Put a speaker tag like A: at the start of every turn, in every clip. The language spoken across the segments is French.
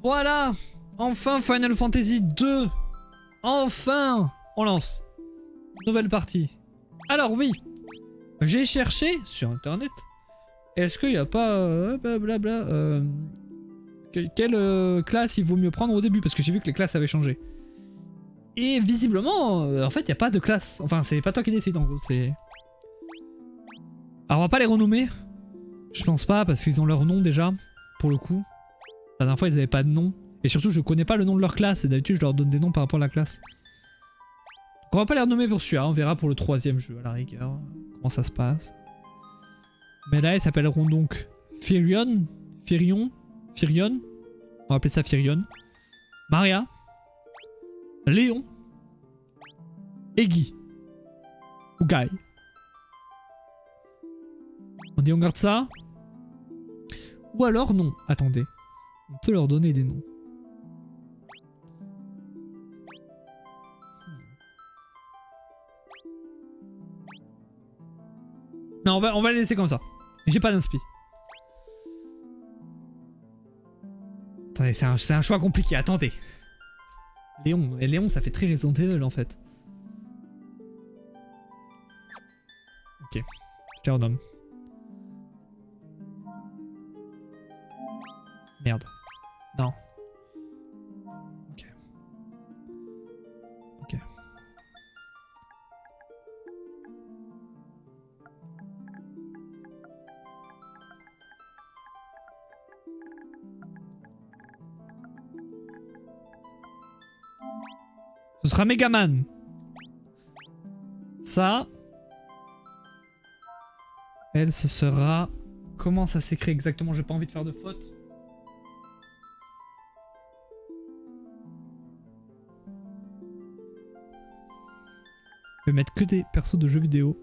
A: Voilà. Enfin Final Fantasy 2. Enfin. On lance. Nouvelle partie. Alors oui. J'ai cherché sur internet. Est-ce qu'il n'y a pas... blablabla... quelle classe il vaut mieux prendre au début? Parce que j'ai vu que les classes avaient changé. Et visiblement, en fait, il n'y a pas de classe. Enfin, c'est pas toi qui décide en gros. C'est... Alors on va pas les renommer. Je pense pas parce qu'ils ont leur nom déjà. Pour le coup. La dernière fois ils avaient pas de nom. Et surtout je connais pas le nom de leur classe. Et d'habitude je leur donne des noms par rapport à la classe. Donc on va pas les renommer pour celui-là. On verra pour le troisième jeu à la rigueur. Comment ça se passe. Mais là ils s'appelleront donc Firion. On va appeler ça Firion. Maria. Léon. Et Guy. Ou Guy. On dit on garde ça. Ou alors non. Attendez. On peut leur donner des noms. Non, on va les laisser comme ça. J'ai pas d'inspi. Attendez, c'est un choix compliqué. Attendez. Léon. Et Léon, ça fait très Resident Evil en fait. Ok. Je les renomme. Merde. Non. Ok. Ok. Ce sera Megaman. Ça. Elle, ce sera... Comment ça s'écrit exactement? J'ai pas envie de faire de faute. Je vais mettre que des persos de jeux vidéo.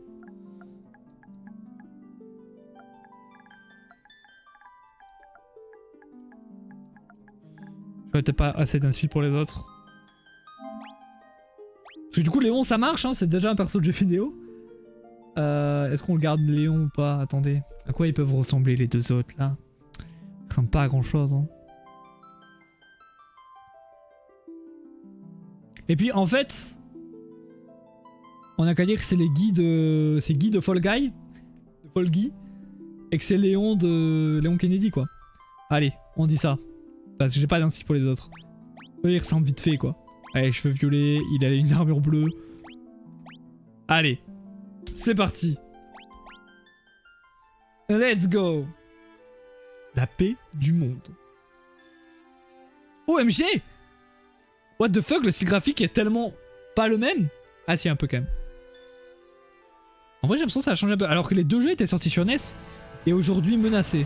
A: J'aurais peut-être pas assez d'inspi pour les autres. Parce que du coup Léon ça marche, hein, c'est déjà un perso de jeu vidéo. Est-ce qu'on le garde Léon ou pas? Attendez. À quoi ils peuvent ressembler les deux autres là? Ils ressemblent pas à grand chose. Hein. Et puis en fait... On a qu'à dire que c'est les Guy de... C'est Guy de Fall Guy. De Fall Guy. Et que c'est Léon de... Léon Kennedy quoi. Allez, on dit ça. Parce que j'ai pas d'inspi pour les autres. Eux ils ressemblent vite fait quoi. Allez, cheveux violets, il a une armure bleue. Allez. C'est parti. Let's go. La paix du monde. OMG. What the fuck, le style graphique est tellement pas le même. Ah si, un peu quand même. En vrai j'ai l'impression que ça a changé un peu. Alors que les deux jeux étaient sortis sur NES et aujourd'hui menacés.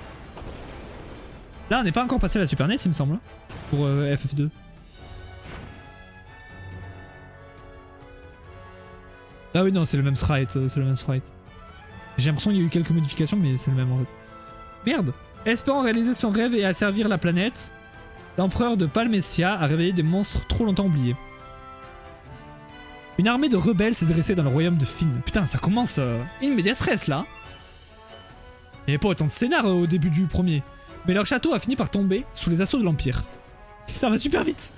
A: Là on n'est pas encore passé à la Super NES il me semble. Pour FF2. Ah oui non c'est le même sprite, c'est le même sprite. J'ai l'impression qu'il y a eu quelques modifications mais c'est le même en fait. Merde. Espérant réaliser son rêve et asservir la planète, l'empereur de Palmesia a réveillé des monstres trop longtemps oubliés. Une armée de rebelles s'est dressée dans le royaume de Finn. Putain, ça commence une médiatresse là. Il n'y avait pas autant de scénar au début du premier. Mais leur château a fini par tomber sous les assauts de l'Empire. Ça va super vite.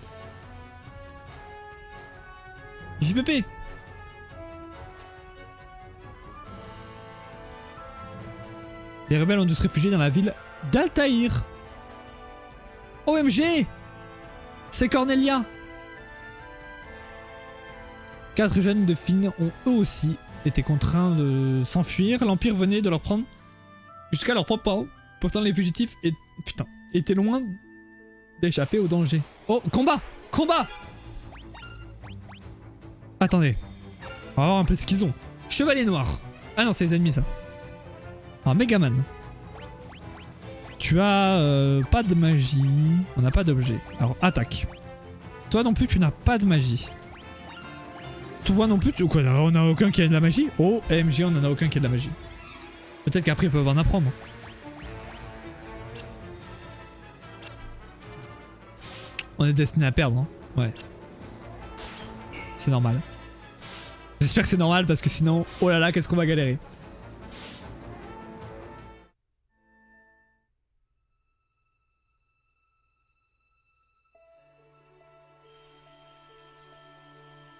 A: JPP. Les rebelles ont dû se réfugier dans la ville d'Altaïr. OMG. C'est Cornelia. 4 jeunes de Finn ont eux aussi été contraints de s'enfuir. L'Empire venait de leur prendre jusqu'à leur propre parents. Pourtant les fugitifs étaient loin d'échapper au danger. Oh, combat! Combat! Attendez. On va voir un peu ce qu'ils ont. Chevalier noir. Ah non, c'est les ennemis ça. Alors Megaman. Tu as pas de magie. On n'a pas d'objet. Alors attaque. Toi non plus tu n'as pas de magie. Toi non plus, quoi, on a aucun qui a de la magie. Oh, MG, on en a aucun qui a de la magie. Peut-être qu'après ils peuvent en apprendre. On est destiné à perdre, hein. Ouais. C'est normal. J'espère que c'est normal parce que sinon, oh là là, qu'est-ce qu'on va galérer.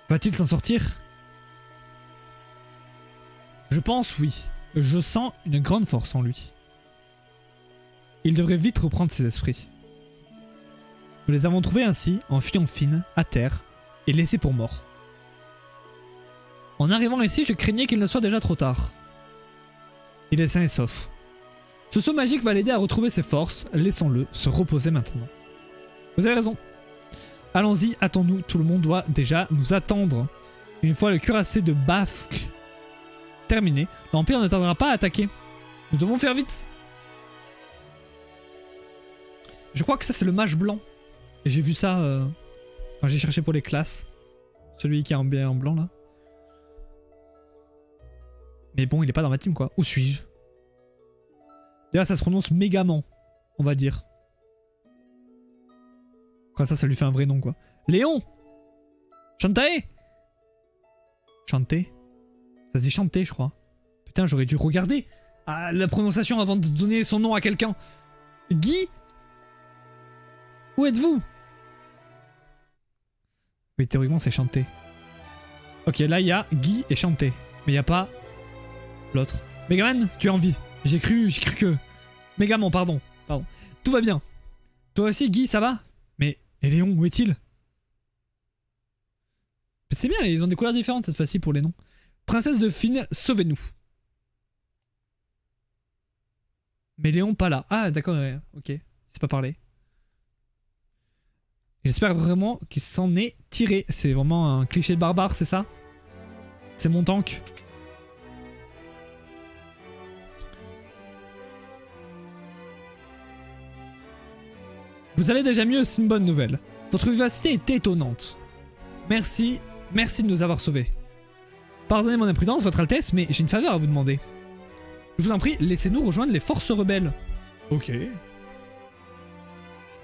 A: Va-t-il s'en sortir? Je pense oui. Je sens une grande force en lui. Il devrait vite reprendre ses esprits. Nous les avons trouvés ainsi, en fuyant Finn, à terre, et laissés pour morts. En arrivant ici, je craignais qu'il ne soit déjà trop tard. Il est sain et sauf. Ce saut magique va l'aider à retrouver ses forces, laissons-le se reposer maintenant. Vous avez raison. Allons-y, hâtons-nous, tout le monde doit déjà nous attendre. Une fois le cuirassé de Basque terminé, l'Empire ne tardera pas à attaquer. Nous devons faire vite. Je crois que ça c'est le mage blanc. Et j'ai vu ça quand j'ai cherché pour les classes. Celui qui est en blanc là. Mais bon, il est pas dans ma team quoi. Où suis-je? D'ailleurs ça se prononce Mégaman, on va dire. Quoi ça lui fait un vrai nom quoi. Léon! Shantae! Chanter? Ça se dit chanter je crois. Putain j'aurais dû regarder la prononciation avant de donner son nom à quelqu'un. Guy? Où êtes-vous? Oui théoriquement c'est chanter. Ok là il y a Guy et chanter. Mais il n'y a pas l'autre. Megaman, tu es en vie. J'ai cru que... Megaman, pardon. Tout va bien. Toi aussi Guy, ça va? Mais et Léon, où est-il? C'est bien, ils ont des couleurs différentes cette fois-ci pour les noms. Princesse de Finn, sauvez-nous. Mais Léon pas là. Ah d'accord, ok. Il sait pas parler. J'espère vraiment qu'il s'en est tiré. C'est vraiment un cliché de barbare, c'est ça? C'est mon tank. Vous allez déjà mieux, c'est une bonne nouvelle. Votre vivacité est étonnante. Merci de nous avoir sauvés. Pardonnez mon imprudence, votre Altesse, mais j'ai une faveur à vous demander. Je vous en prie, laissez-nous rejoindre les forces rebelles. Ok.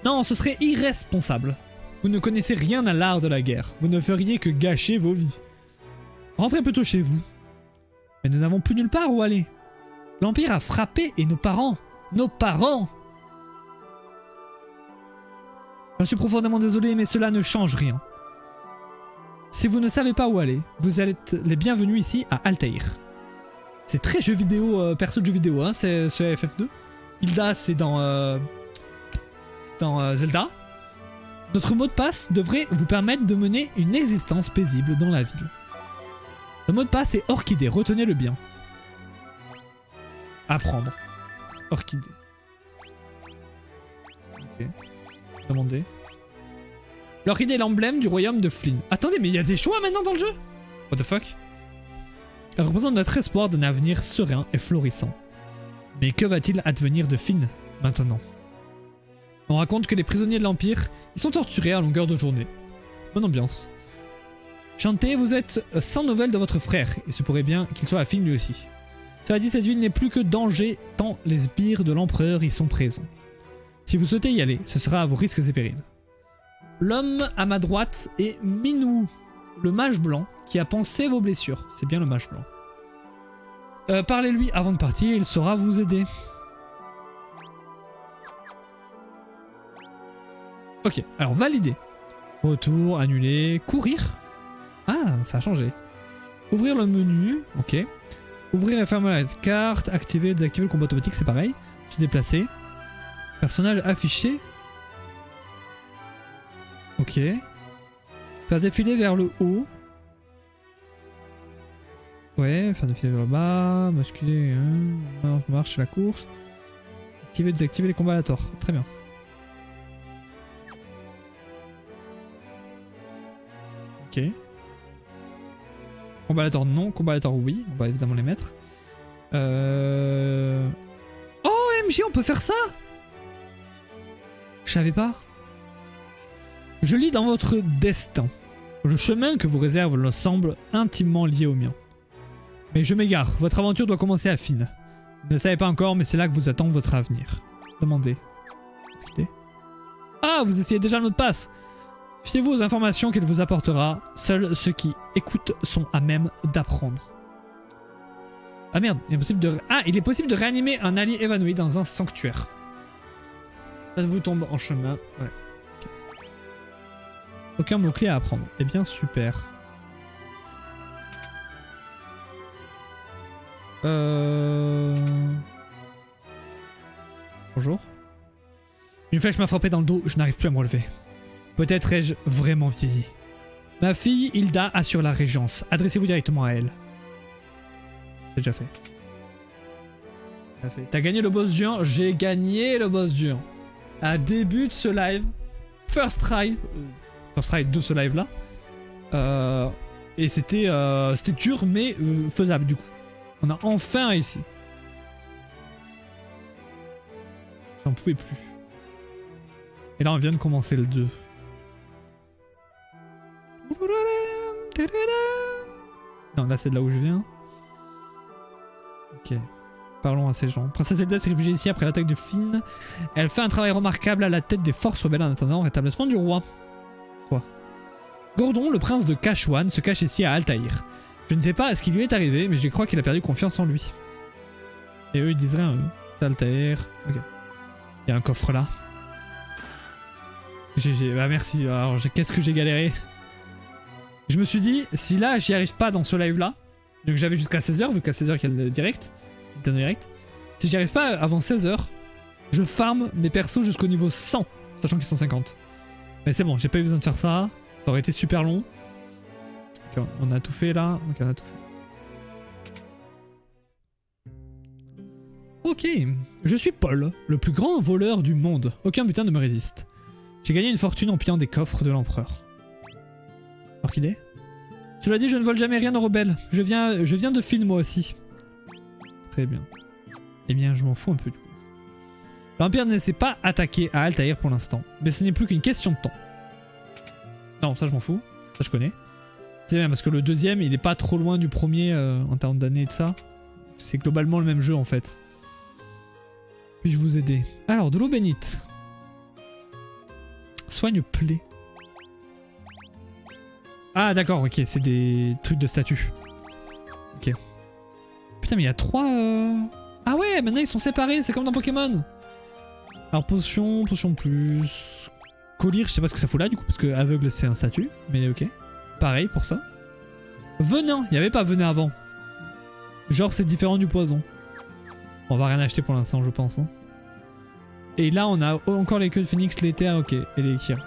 A: Non, ce serait irresponsable. Vous ne connaissez rien à l'art de la guerre. Vous ne feriez que gâcher vos vies. Rentrez plutôt chez vous. Mais nous n'avons plus nulle part où aller. L'Empire a frappé et nos parents... J'en suis profondément désolé, mais cela ne change rien. Si vous ne savez pas où aller, vous êtes les bienvenus ici à Altaïr. C'est très jeu vidéo, perso de jeu vidéo, hein, c'est FF2. Hilda, c'est dans Zelda. Notre mot de passe devrait vous permettre de mener une existence paisible dans la ville. Le mot de passe est Orchidée, retenez-le bien. Apprendre. Orchidée. Ok. Demander. L'orchidée est l'emblème du royaume de Flynn. Attendez, mais il y a des choix maintenant dans le jeu? What the fuck? Elle représente notre espoir d'un avenir serein et florissant. Mais que va-t-il advenir de Finn maintenant? On raconte que les prisonniers de l'Empire y sont torturés à longueur de journée. Bonne ambiance. Chantez, vous êtes sans nouvelles de votre frère. Il se pourrait bien qu'il soit à Finn lui aussi. Cela dit, cette ville n'est plus que danger tant les sbires de l'empereur y sont présents. Si vous souhaitez y aller, ce sera à vos risques et périls. L'homme à ma droite est Minou, le mage blanc, qui a pansé vos blessures. C'est bien le mage blanc. Parlez-lui avant de partir, il saura vous aider. Ok, alors valider. Retour, annuler, courir. Ah, ça a changé. Ouvrir le menu, ok. Ouvrir et fermer la carte, activer, désactiver le combat automatique, c'est pareil. Se déplacer. Personnage affiché. Ok. Faire défiler vers le haut. Ouais, faire défiler vers le bas. Basculer. Marche la course. Activer, désactiver les combats aléatoires. Très bien. Ok. Combat aléatoire non. Combat aléatoire oui. On va évidemment les mettre. Oh MJ, on peut faire ça? Je savais pas. Je lis dans votre destin. Le chemin que vous réserve le semble intimement lié au mien. Mais je m'égare, votre aventure doit commencer à Finn. Vous ne le savez pas encore, mais c'est là que vous attend votre avenir. Demandez. Ah, vous essayez déjà le mot de passe. Fiez-vous aux informations qu'il vous apportera. Seuls ceux qui écoutent sont à même d'apprendre. Ah merde, il est possible de réanimer un allié évanoui dans un sanctuaire. Ça vous tombe en chemin. Ouais. Okay. Aucun mot-clé à apprendre. Eh bien, super. Bonjour. Une flèche m'a frappé dans le dos, je n'arrive plus à me relever. Peut-être ai-je vraiment vieilli. Ma fille Hilda assure la régence. Adressez-vous directement à elle. C'est déjà fait. T'as gagné le boss géant? J'ai gagné le boss géant. À début de ce live, first try de ce live là. Et c'était dur mais faisable du coup. On a enfin réussi. J'en pouvais plus. Et là on vient de commencer le 2. Non, là c'est de là où je viens. Ok. Parlons à ces gens. Princesse Zelda s'est réfugiée ici après l'attaque de Finn. Elle fait un travail remarquable à la tête des forces rebelles en attendant le rétablissement du roi. Toi. Gordon, le prince de Kashwan, se cache ici à Altaïr. Je ne sais pas ce qui lui est arrivé, mais je crois qu'il a perdu confiance en lui. Et eux ils disent rien, eux. C'est Altaïr. Ok. Il y a un coffre là. GG. Bah merci. Alors qu'est-ce que j'ai galéré. Je me suis dit, si là j'y arrive pas dans ce live là, donc j'avais jusqu'à 16h, vu qu'à 16h il y a le direct. Si j'y arrive pas avant 16h, je farm mes persos jusqu'au niveau 100, sachant qu'ils sont 50. Mais c'est bon, j'ai pas eu besoin de faire ça. Ça aurait été super long. Ok, on a tout fait là. Ok, on a tout fait. Ok, je suis Paul, le plus grand voleur du monde. Aucun butin ne me résiste. J'ai gagné une fortune en pillant des coffres de l'empereur. Orchidée? Cela dit, je ne vole jamais rien aux rebelles. Je viens de Finn moi aussi. Très bien. Eh bien, je m'en fous un peu du coup. L'Empire ne s'est pas attaqué à Altaïr pour l'instant, mais ce n'est plus qu'une question de temps. Non, ça je m'en fous. Ça je connais. C'est bien parce que le deuxième, il est pas trop loin du premier en termes d'années et tout ça. C'est globalement le même jeu en fait. Puis-je vous aider? Alors, de l'eau bénite. Soigne plaie. Ah d'accord, ok, c'est des trucs de statut. Ok. Putain mais il y a 3... Ah ouais, maintenant ils sont séparés, c'est comme dans Pokémon. Alors potion plus... Collyre, je sais pas ce que ça fout là du coup, parce que aveugle c'est un statut, mais ok. Pareil pour ça. Venin, il n'y avait pas venin avant. Genre c'est différent du poison. On va rien acheter pour l'instant je pense. Hein. Et là on a encore les queues de phoenix, l'éther, ok, et l'élixir.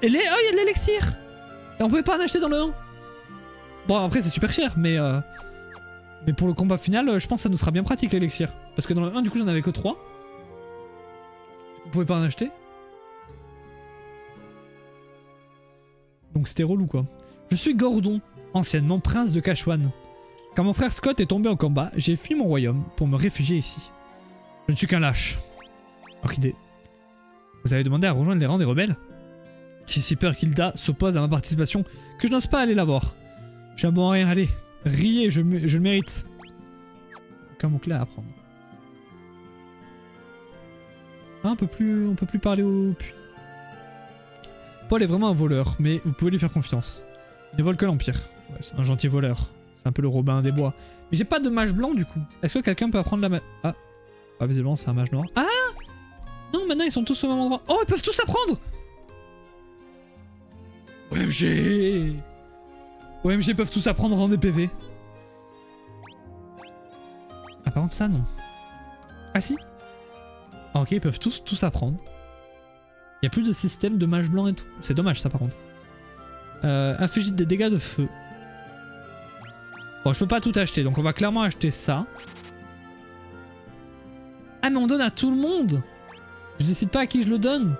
A: Et les... Oh il y a de l'élixir. Et on pouvait pas en acheter dans le 1. Bon après c'est super cher, mais pour le combat final, je pense que ça nous sera bien pratique l'élixir. Parce que dans le 1 du coup j'en avais que 3. On pouvait pas en acheter. Donc c'était relou quoi. Je suis Gordon, anciennement prince de Kashwan. Quand mon frère Scott est tombé en combat, j'ai fui mon royaume pour me réfugier ici. Je ne suis qu'un lâche. Orchidée. Vous avez demandé à rejoindre les rangs des rebelles? J'ai si peur qu'Hilda s'oppose à ma participation que je n'ose pas aller la voir. Je suis un bon à rien, allez. Riez, je le mérite. Aucun mot-clé à apprendre. Ah, on peut plus parler au puits. Paul est vraiment un voleur, mais vous pouvez lui faire confiance. Il ne vole que l'Empire. Ouais, c'est un gentil voleur. C'est un peu le Robin des Bois. Mais j'ai pas de mage blanc du coup. Est-ce que quelqu'un peut apprendre la magie? Ah. Ah, visiblement c'est un mage noir. Ah! Non, maintenant ils sont tous au même endroit. Oh, ils peuvent tous apprendre! OMG! OMG peuvent tous apprendre en DPV. Ah, par contre ça non. Ah si? Ah, ok, ils peuvent tous apprendre. Il n'y a plus de système de mage blanc et tout. C'est dommage ça par contre. Infliger des dégâts de feu. Bon, je peux pas tout acheter, donc on va clairement acheter ça. Ah mais on donne à tout le monde! Je décide pas à qui je le donne.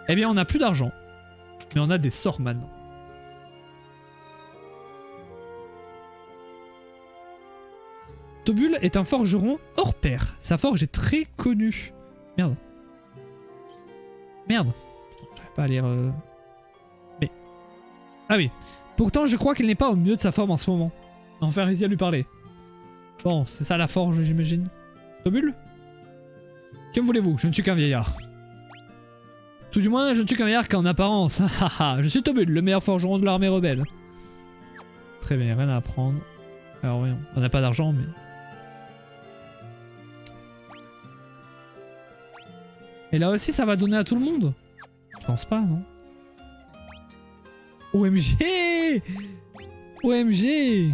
A: Eh bien on a plus d'argent. Mais on a des sorts maintenant. Tobul est un forgeron hors pair. Sa forge est très connue. Merde. Merde. J'arrive pas à lire... Mais... Ah oui. Pourtant je crois qu'il n'est pas au mieux de sa forme en ce moment. Enfin réussi à lui parler. Bon, c'est ça la forge j'imagine. Tobul? Que voulez-vous? Je ne suis qu'un vieillard. Tout du moins, je ne suis qu'un vieillard qu'en apparence. Je suis Tobul, le meilleur forgeron de l'armée rebelle. Très bien, rien à apprendre. Alors voyons, on n'a pas d'argent mais... Et là aussi ça va donner à tout le monde? Je pense pas, non? OMG! OMG!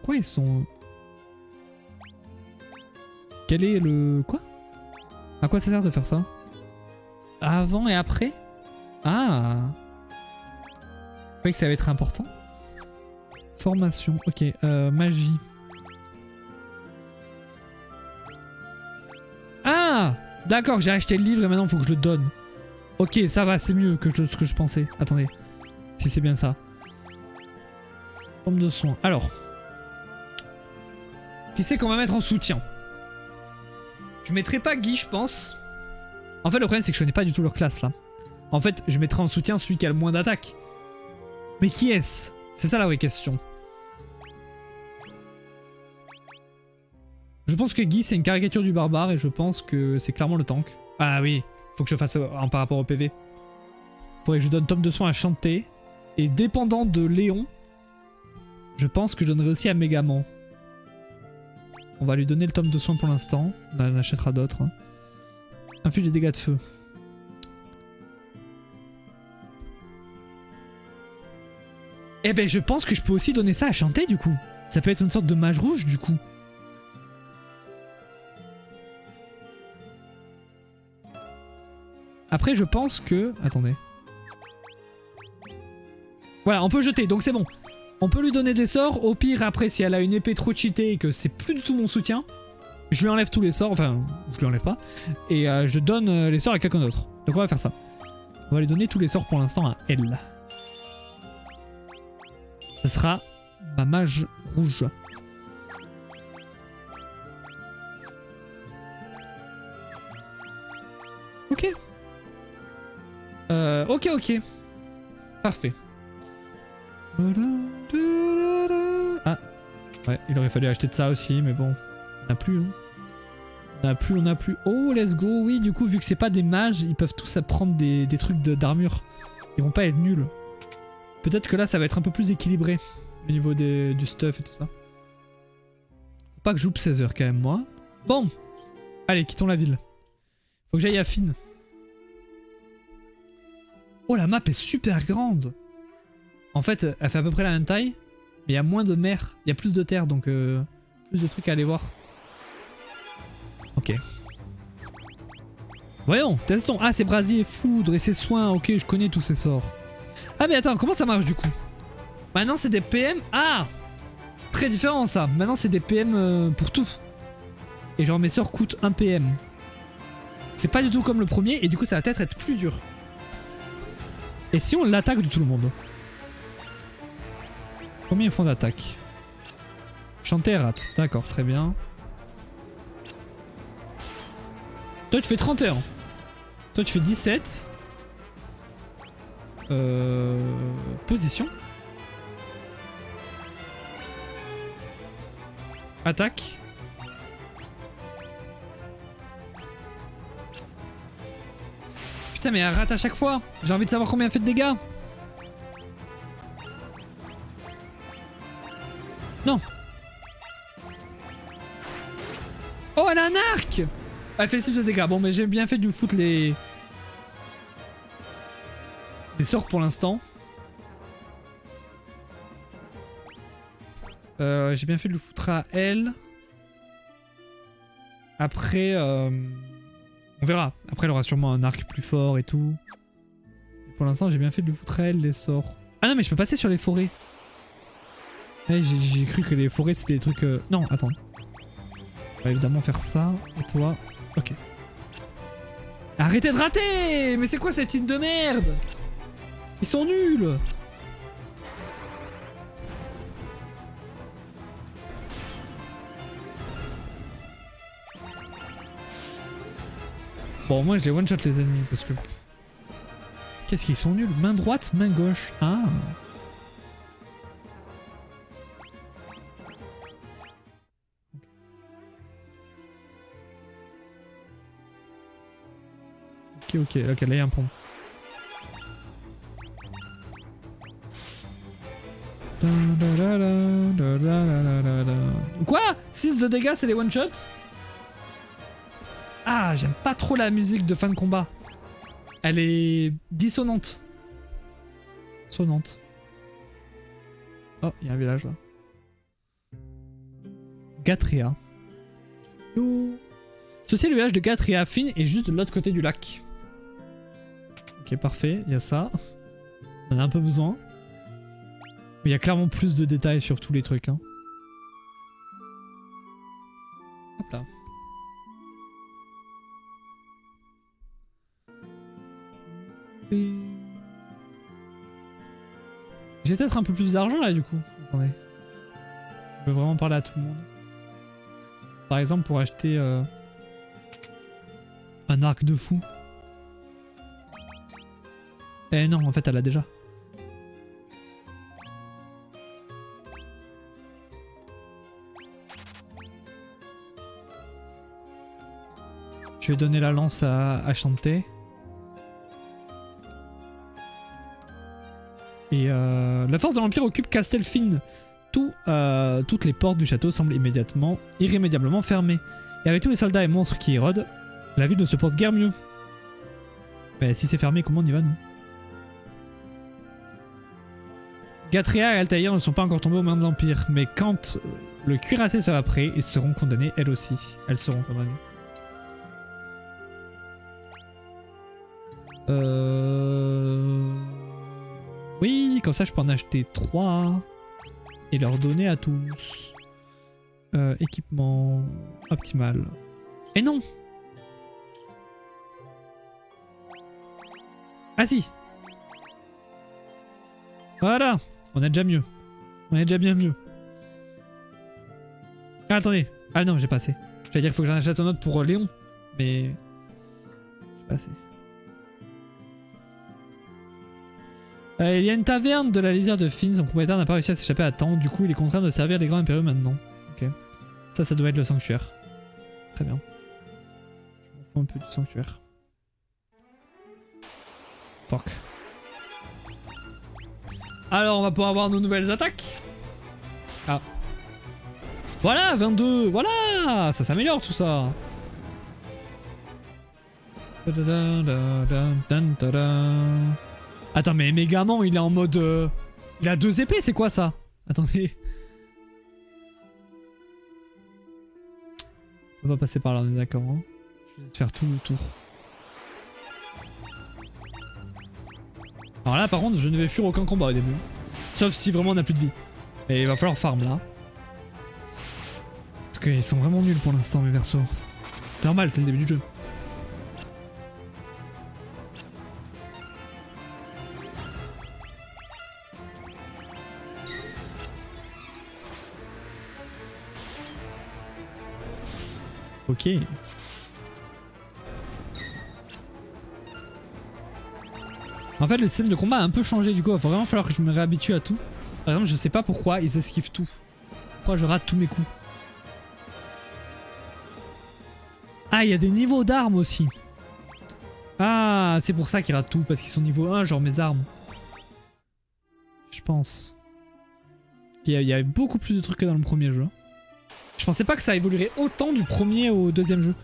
A: Quoi ils sont... Quel est le... Quoi? À quoi ça sert de faire ça? Avant et après? Ah! Je croyais que ça allait être important. Formation, ok. Magie. Ah! D'accord, j'ai acheté le livre et maintenant il faut que je le donne. Ok, ça va, c'est mieux que ce que je pensais. Attendez. Si c'est bien ça. Pomme de soin. Alors. Qui c'est qu'on va mettre en soutien? Je mettrai pas Guy, je pense. En fait, le problème, c'est que je connais pas du tout leur classe, là. En fait, je mettrai en soutien celui qui a le moins d'attaque. Mais qui est-ce? C'est ça la vraie question. Je pense que Guy, c'est une caricature du barbare et je pense que c'est clairement le tank. Ah oui, faut que je fasse par rapport au PV. Faudrait que je donne tome de soin à Chanté. Et dépendant de Léon, je pense que je donnerai aussi à Mégaman. On va lui donner le tome de soin pour l'instant. On en achètera d'autres. Hein. Inflige des dégâts de feu. Eh ben je pense que je peux aussi donner ça à Chanté du coup. Ça peut être une sorte de mage rouge du coup. Après je pense que... Attendez. Voilà, on peut jeter, donc c'est bon. On peut lui donner des sorts. Au pire, après, si elle a une épée trop cheatée et que c'est plus du tout mon soutien, je lui enlève tous les sorts. Enfin, je lui enlève pas. Et je donne les sorts à quelqu'un d'autre. Donc on va faire ça. On va lui donner tous les sorts pour l'instant à elle. Ce sera ma mage rouge. Ok. Ok. Parfait. Ah. Ouais, il aurait fallu acheter de ça aussi, mais bon. On n'a plus, hein. On a plus. Oh, let's go. Oui, du coup, vu que c'est pas des mages, ils peuvent tous apprendre des trucs d'armure. Ils vont pas être nuls. Peut-être que là, ça va être un peu plus équilibré. Au niveau du stuff et tout ça. Faut pas que je loupe 16 heures quand même, moi. Bon. Allez, quittons la ville. Faut que j'aille à Finn. Oh, la map est super grande. En fait, elle fait à peu près la même taille. Mais il y a moins de mer. Il y a plus de terre, donc plus de trucs à aller voir. Ok. Voyons, testons. Ah, c'est brasier, foudre et c'est soins. Ok, je connais tous ces sorts. Ah, mais attends, comment ça marche du coup? Maintenant, c'est des PM. Ah! Très différent ça. Maintenant, c'est des PM pour tout. Et genre, mes sorts coûtent 1 PM. C'est pas du tout comme le premier, et du coup, ça va peut-être être plus dur. Et si on l'attaque de tout le monde? Combien ils font d'attaque? Chanter rate, d'accord, très bien. Toi tu fais 31. Toi tu fais 17. Position. Attaque. Putain mais elle rate à chaque fois. J'ai envie de savoir combien elle fait de dégâts. Non. Oh, elle a un arc. Elle fait 6 de dégâts. Bon, mais j'ai bien fait de lui foutre les sorts pour l'instant. J'ai bien fait de lui foutre à elle. Après, on verra. Après, elle aura sûrement un arc plus fort et tout. Et pour l'instant, j'ai bien fait de lui foutre à elle les sorts. Ah non, mais je peux passer sur les forêts. Ouais, j'ai cru que les forêts c'était des trucs... Non, attends. On va évidemment faire ça. Et toi... Ok. Arrêtez de rater! Mais c'est quoi cette île de merde? Ils sont nuls! Bon, moi je les one-shot les ennemis parce que... Qu'est-ce qu'ils sont nuls? Main droite, main gauche. Ah! Ok, là il y a un pont. Quoi? 6 de dégâts, c'est les one-shots? Ah, j'aime pas trop la musique de fin de combat. Elle est dissonante. Sonnante. Oh, il y a un village là. Gatria. Yo. Ceci est le village de Gatria. Finn est juste de l'autre côté du lac. Ok, parfait, il y a ça. On en a un peu besoin. Mais il y a clairement plus de détails sur tous les trucs. Hein. Hop là. J'ai peut-être un peu plus d'argent là du coup. Attendez. Je veux vraiment parler à tout le monde. Par exemple pour acheter un arc de fou. Eh non, en fait elle l'a déjà. Je vais donner la lance à Chanté. Et la force de l'Empire occupe Castelfin. Toutes les portes du château semblent irrémédiablement fermées. Et avec tous les soldats et monstres qui érodent, la ville ne se porte guère mieux. Mais si c'est fermé, comment on y va nous? Gatria et Altaïr ne sont pas encore tombés aux mains de l'Empire, mais quand le cuirassé sera prêt, ils seront condamnés elles aussi. Elles seront condamnées. Oui, comme ça je peux en acheter 3 et leur donner à tous. Équipement optimal. Et non! Ah si! Voilà! On est déjà mieux. On est déjà bien mieux. Ah, attendez. Ah non, j'ai pas assez. J'allais dire qu'il faut que j'en achète un autre pour Léon. Mais... j'ai pas assez. Il y a une taverne de la lisière de Finn. Son propriétaire n'a pas réussi à s'échapper à temps. Du coup, il est contraint de servir les grands impériaux maintenant. Ok. Ça doit être le sanctuaire. Très bien. Je m'en fous un peu du sanctuaire. Fuck. Alors, on va pouvoir avoir nos nouvelles attaques. Ah. Voilà, 22. Voilà, ça s'améliore tout ça. Attends, mais Megaman, il est en mode... Il a 2 épées, c'est quoi ça? Attendez. On va pas passer par là, on est d'accord. Hein, je vais faire tout le tour. Alors là, par contre, je ne vais fuir aucun combat au début. Sauf si vraiment on n'a plus de vie. Et il va falloir farm là. Parce qu'ils sont vraiment nuls pour l'instant, mes persos. C'est normal, c'est le début du jeu. Ok. En fait, le système de combat a un peu changé du coup. Il va vraiment falloir que je me réhabitue à tout. Par exemple, je sais pas pourquoi ils esquivent tout. Pourquoi je rate tous mes coups. Ah, il y a des niveaux d'armes aussi. Ah, c'est pour ça qu'ils ratent tout. Parce qu'ils sont niveau 1, genre mes armes. Je pense. Il y a beaucoup plus de trucs que dans le premier jeu. Je pensais pas que ça évoluerait autant du premier au deuxième jeu.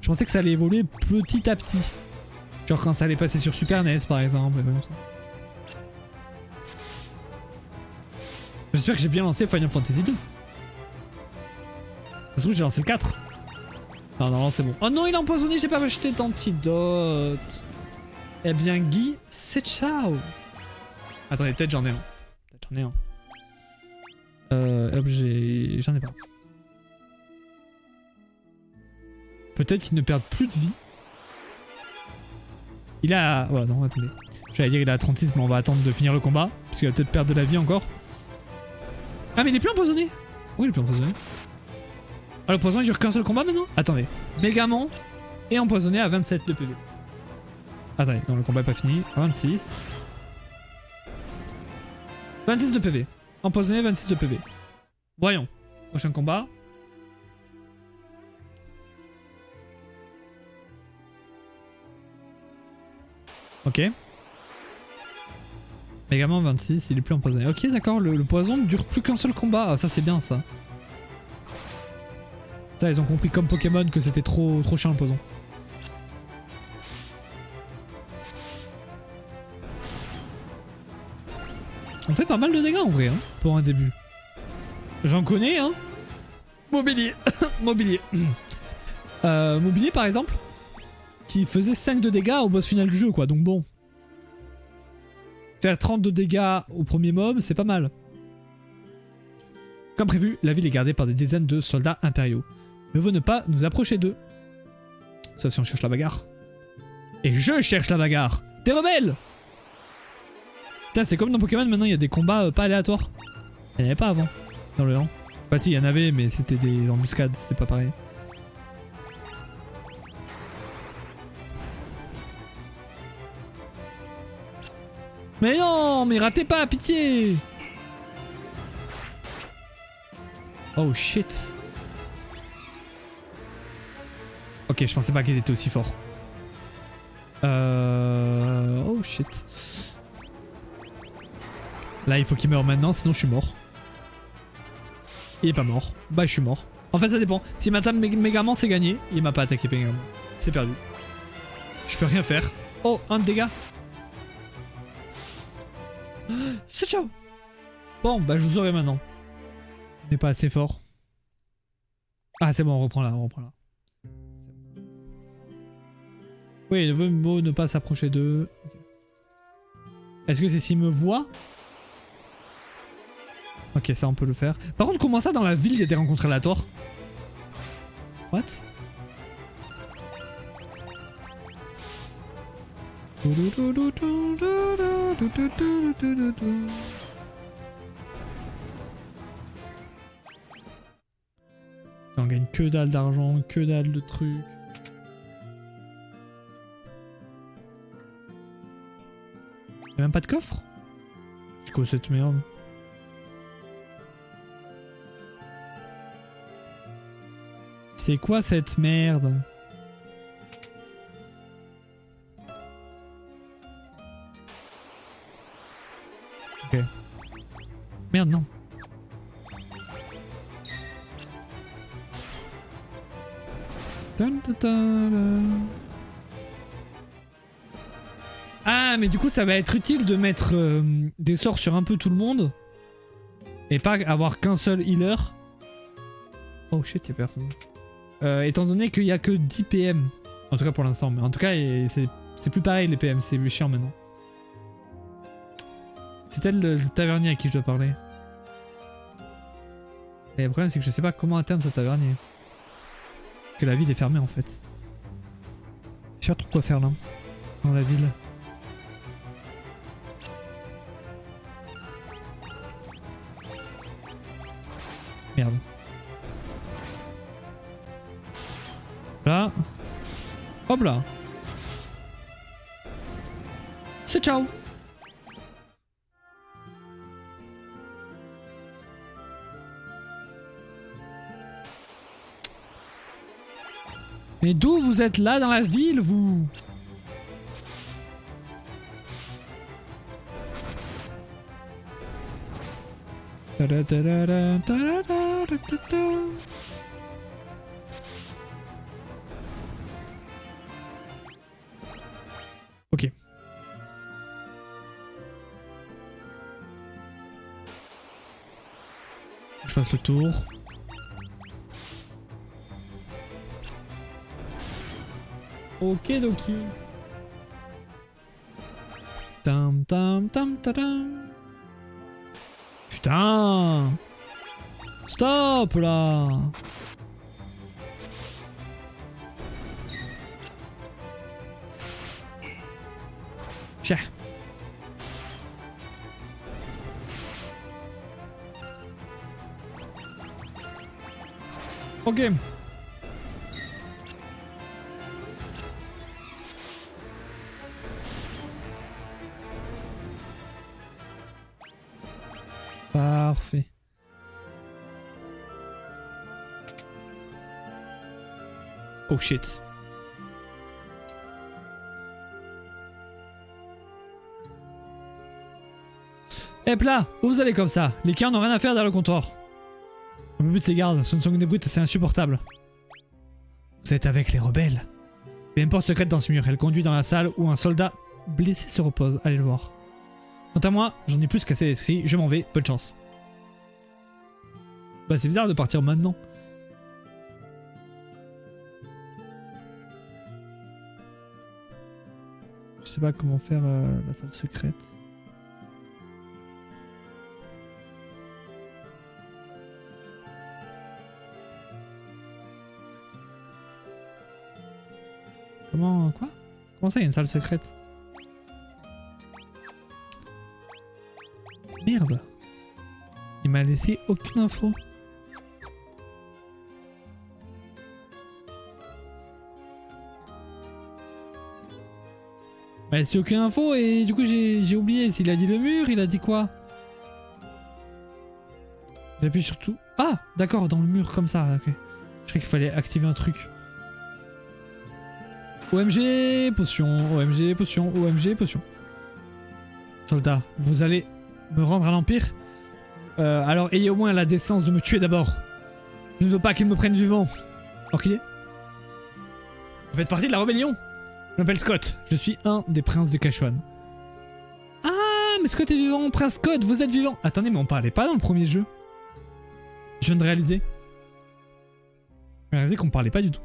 A: Je pensais que ça allait évoluer petit à petit. Genre quand ça allait passer sur Super NES par exemple. J'espère que j'ai bien lancé Final Fantasy 2. Ça se trouve j'ai lancé le 4. Non, non, c'est bon. Oh non, il a empoisonné, j'ai pas acheté d'antidote. Eh bien Guy, c'est ciao. Attendez, peut-être j'en ai un. Peut-être j'en ai un. Objet... J'en ai pas. Peut-être qu'il ne perd plus de vie. Il a... Ouais, non, attendez. J'allais dire il a 36, mais on va attendre de finir le combat. Parce qu'il va peut-être perdre de la vie encore. Ah, mais il est plus empoisonné. Pourquoi il est plus empoisonné? Ah, l'empoisonnement il dure qu'un seul combat maintenant? Attendez. Megaman est empoisonné à 27 de PV. Attendez, non, le combat est pas fini. 26. 26 de PV. Empoisonné, 26 de PV. Voyons. Prochain combat. Ok. Megaman 26, il est plus empoisonné. Ok, d'accord, le poison ne dure plus qu'un seul combat. Ah, ça c'est bien ça. Ça, ils ont compris comme Pokémon que c'était trop chiant le poison. On fait pas mal de dégâts en vrai, hein, pour un début. J'en connais, hein. Mobilier. Mobilier. Mobilier par exemple, qui faisait 5 de dégâts au boss final du jeu, quoi. Donc bon. Faire 30 de dégâts au premier mob, c'est pas mal. Comme prévu, la ville est gardée par des dizaines de soldats impériaux. Mieux vaut ne pas nous approcher d'eux. Sauf si on cherche la bagarre. Et je cherche la bagarre. Des rebelles! Putain, c'est comme dans Pokémon, maintenant il y a des combats pas aléatoires. Il n'y en avait pas avant, dans le 1. Enfin si, il y en avait, mais c'était des embuscades, c'était pas pareil. Mais non, mais ratez pas, pitié! Oh shit. Ok, je pensais pas qu'il était aussi fort. Oh shit. Là, il faut qu'il meure maintenant, sinon je suis mort. Il est pas mort. Bah, je suis mort. En fait, ça dépend. S'il m'attaque Megaman, c'est gagné. Il m'a pas attaqué Megaman. C'est perdu. Je peux rien faire. Oh, un de dégâts. C'est ciao. Bon, bah, je vous aurai maintenant. On n'est pas assez fort. Ah, c'est bon, on reprend là, on reprend là. Oui, il veut ne pas s'approcher d'eux. Est-ce que c'est s'il me voit? Ok, ça on peut le faire. Par contre, comment ça dans la ville il y a des rencontres aléatoires? What? On gagne que dalle d'argent, que dalle de trucs. Y'a même pas de coffre? C'est quoi cette merde? C'est quoi cette merde? Ok. Merde, non. Ah, mais du coup, ça va être utile de mettre des sorts sur un peu tout le monde. Et pas avoir qu'un seul healer. Oh shit, y'a personne. Étant donné qu'il y a que 10 PM. En tout cas pour l'instant. Mais en tout cas, c'est plus pareil les PM. C'est chiant maintenant. C'est elle le tavernier à qui je dois parler. Et le problème, c'est que je sais pas comment atteindre ce tavernier. Que la ville est fermée en fait. Je sais pas trop quoi faire là. Dans la ville. Merde. Là. Hop là. C'est ciao. Mais d'où vous êtes là dans la ville, vous? Ok. Je fasse le tour. Ok Doki. Tam tam tam tam. Putain. Stop là. Tiens. Ok. Parfait. Oh shit. Hep là, où vous allez comme ça? Les clients n'ont rien à faire derrière le comptoir. Le but de ces gardes, ce ne sont que des brutes, c'est insupportable. Vous êtes avec les rebelles. Il y a une porte secrète dans ce mur, elle conduit dans la salle où un soldat blessé se repose. Allez le voir. Quant à moi, j'en ai plus cassé l'esprit, je m'en vais, bonne chance. Bah c'est bizarre de partir maintenant. Je sais pas comment faire la salle secrète. Comment... quoi? Comment ça, il y a une salle secrète? Merde. Il m'a laissé aucune info. Il m'a laissé aucune info et du coup j'ai oublié. S'il a dit le mur, il a dit quoi? J'appuie sur tout. Ah, d'accord, dans le mur comme ça. Ok. Je croyais qu'il fallait activer un truc. OMG, potion, OMG, potion, OMG, potion. Soldat, vous allez me rendre à l'Empire? Alors ayez au moins la décence de me tuer d'abord. Je ne veux pas qu'ils me prennent vivant. Orchidée? Vous faites partie de la rébellion? Je m'appelle Scott, je suis un des princes de Kashuan. Ah, mais Scott est vivant, prince Scott, vous êtes vivant. Attendez, mais on parlait pas dans le premier jeu. Je viens de réaliser. Je viens de réaliser qu'on parlait pas du tout.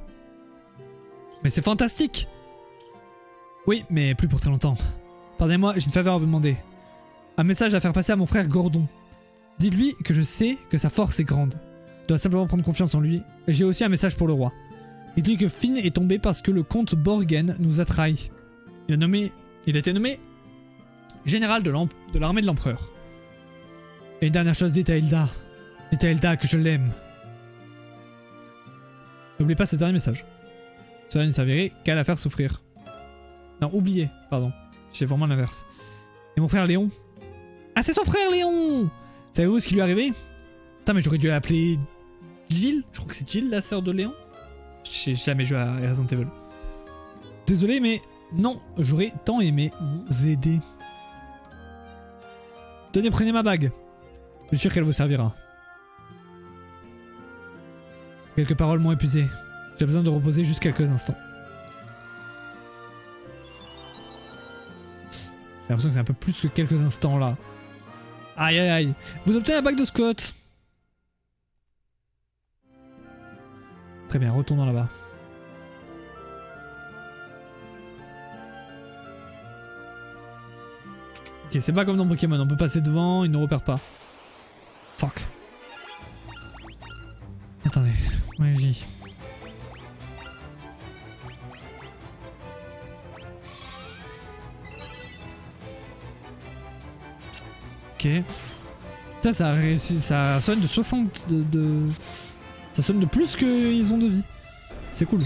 A: Mais c'est fantastique! Oui, mais plus pour très longtemps. Pardonnez-moi, j'ai une faveur à vous demander. Un message à faire passer à mon frère Gordon. Dites-lui que je sais que sa force est grande. Il doit simplement prendre confiance en lui. Et j'ai aussi un message pour le roi. Dites-lui que Finn est tombé parce que le comte Borgen nous a trahis. Il a été nommé général de l'armée de l'empereur. Et une dernière chose, dites à Hilda. Dites à Hilda que je l'aime. N'oubliez pas ce dernier message. Cela ne servirait qu'à la faire souffrir. Non, oubliez, pardon. J'ai vraiment l'inverse. Et mon frère Léon? Ah, c'est son frère Léon! Savez-vous ce qui lui est arrivé? Putain, mais j'aurais dû l'appeler Jill. Je crois que c'est Jill, la sœur de Léon. J'ai jamais joué à Resident Evil. Désolé, mais non, j'aurais tant aimé vous aider. Tenez, prenez ma bague. Je suis sûr qu'elle vous servira. Quelques paroles m'ont épuisé. J'ai besoin de reposer juste quelques instants. J'ai l'impression que c'est un peu plus que quelques instants là. Aïe aïe aïe. Vous obtenez la bague de Scott. Très bien, retournons là-bas. Ok, c'est pas comme dans Pokémon, on peut passer devant, il ne repère pas. Fuck. Attendez, ouais, j'y. Ok. Ça, ça sonne de 60 Ça sonne de plus qu'ils ont de vie. C'est cool.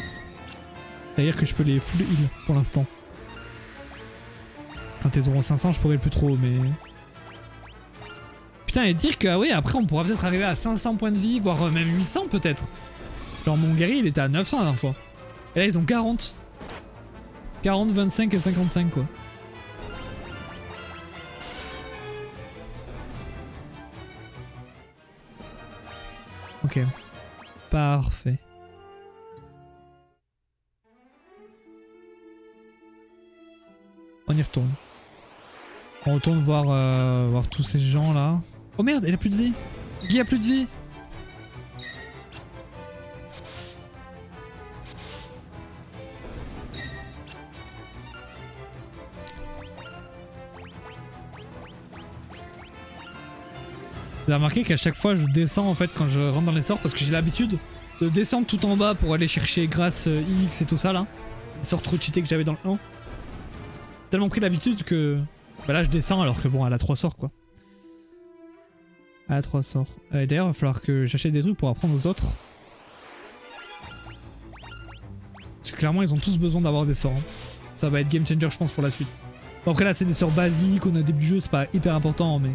A: C'est-à-dire que je peux les full heal pour l'instant. Quand ils auront 500, je pourrai plus trop, mais... Putain, et dire que, oui, après on pourra peut-être arriver à 500 points de vie, voire même 800 peut-être. Genre mon guerrier, il était à 900 la dernière fois. Et là, ils ont 40. 40, 25 et 55, quoi. Ok. Parfait. On y retourne. On retourne voir tous ces gens là. Oh merde, il a plus de vie. Guy a plus de vie. Vous avez remarqué qu'à chaque fois je descends en fait quand je rentre dans les sorts parce que j'ai l'habitude de descendre tout en bas pour aller chercher grâce X et tout ça là. Les sorts trop cheatés que j'avais dans le 1. Tellement pris l'habitude que bah là je descends alors que bon elle a 3 sorts quoi. Elle a 3 sorts. Et d'ailleurs il va falloir que j'achète des trucs pour apprendre aux autres. Parce que clairement ils ont tous besoin d'avoir des sorts. Hein. Ça va être game changer je pense pour la suite. Bon, après là c'est des sorts basiques, on a début du jeu, c'est pas hyper important mais...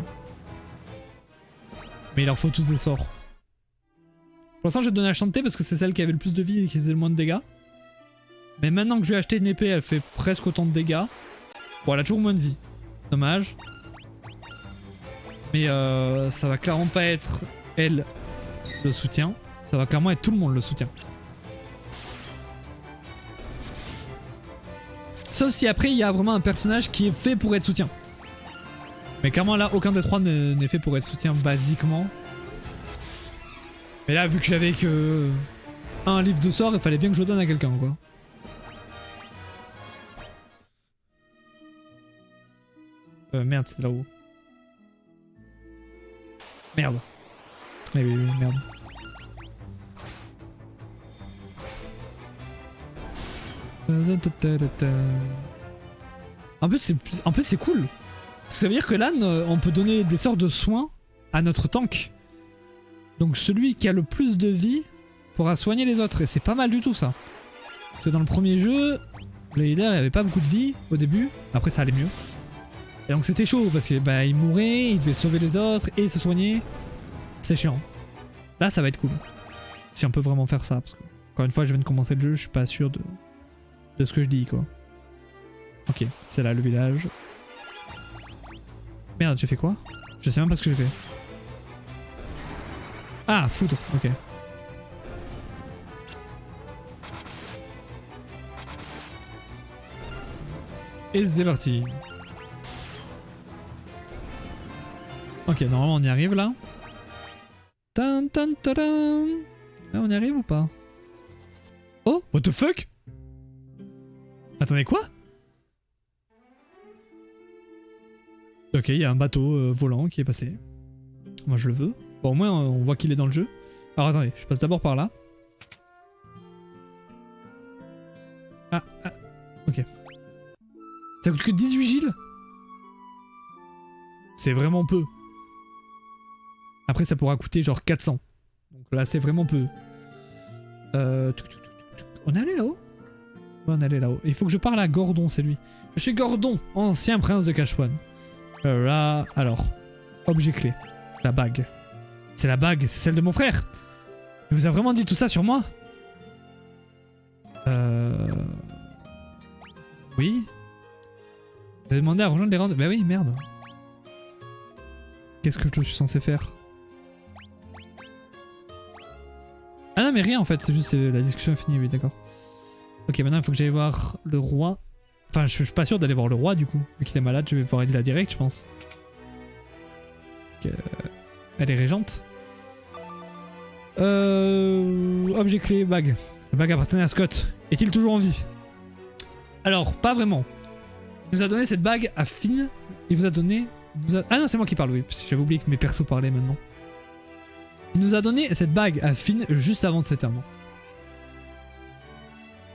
A: Mais il leur faut tous des sorts. Pour l'instant je vais te donner à chanter parce que c'est celle qui avait le plus de vie et qui faisait le moins de dégâts. Mais maintenant que je vais acheter une épée elle fait presque autant de dégâts. Bon elle a toujours moins de vie. Dommage. Mais ça va clairement pas être elle le soutien. Ça va clairement être tout le monde le soutien. Sauf si après il y a vraiment un personnage qui est fait pour être soutien. Mais clairement là, aucun des trois n'est fait pour être soutien basiquement. Mais là, vu que j'avais que un livre de sort, il fallait bien que je le donne à quelqu'un quoi. Merde, c'est là-haut. Merde. Eh oui, merde. En plus c'est cool. Ça veut dire que là on peut donner des sorts de soins à notre tank. Donc celui qui a le plus de vie pourra soigner les autres. Et c'est pas mal du tout ça. Parce que dans le premier jeu, le healer il avait pas beaucoup de vie au début. Après ça allait mieux. Et donc c'était chaud parce que bah, il mourait, il devait sauver les autres et se soigner. C'est chiant. Là ça va être cool. Si on peut vraiment faire ça. Parce que, encore une fois je viens de commencer le jeu, je suis pas sûr de ce que je dis quoi. Ok, c'est là le village. Merde, j'ai fait quoi? Je sais même pas ce que j'ai fait. Ah, foudre, ok. Et c'est parti. Ok, normalement on y arrive là. Tan, tan, tadam. Là on y arrive ou pas? Oh, what the fuck? Attendez, quoi? Ok, il y a un bateau volant qui est passé. Moi je le veux. Bon, au moins on voit qu'il est dans le jeu. Alors attendez, je passe d'abord par là. Ah, ok. Ça coûte que 18 giles? C'est vraiment peu. Après ça pourra coûter genre 400. Donc là c'est vraiment peu. On est allé là-haut? Ouais, on est allé là-haut. Il faut que je parle à Gordon, c'est lui. Je suis Gordon, ancien prince de Cashwan. Là, alors. Objet clé. La bague. C'est la bague, c'est celle de mon frère. Il vous a vraiment dit tout ça sur moi? Oui. Vous avez demandé à rejoindre les rangs de... Bah oui, merde. Qu'est-ce que je suis censé faire? Ah non mais rien en fait, c'est juste la discussion est finie, oui d'accord. Ok, maintenant il faut que j'aille voir le roi. Enfin je suis pas sûr d'aller voir le roi du coup. Vu qu'il est malade, je vais voir Hilda direct je pense. Elle est régente. Objet clé, bague. La bague appartenait à Scott. Est-il toujours en vie? Alors, pas vraiment. Il nous a donné cette bague à Finn. Il vous a donné... Ah non, c'est moi qui parle, oui. J'avais oublié que mes persos parlaient maintenant. Il nous a donné cette bague à Finn juste avant de s'éteindre.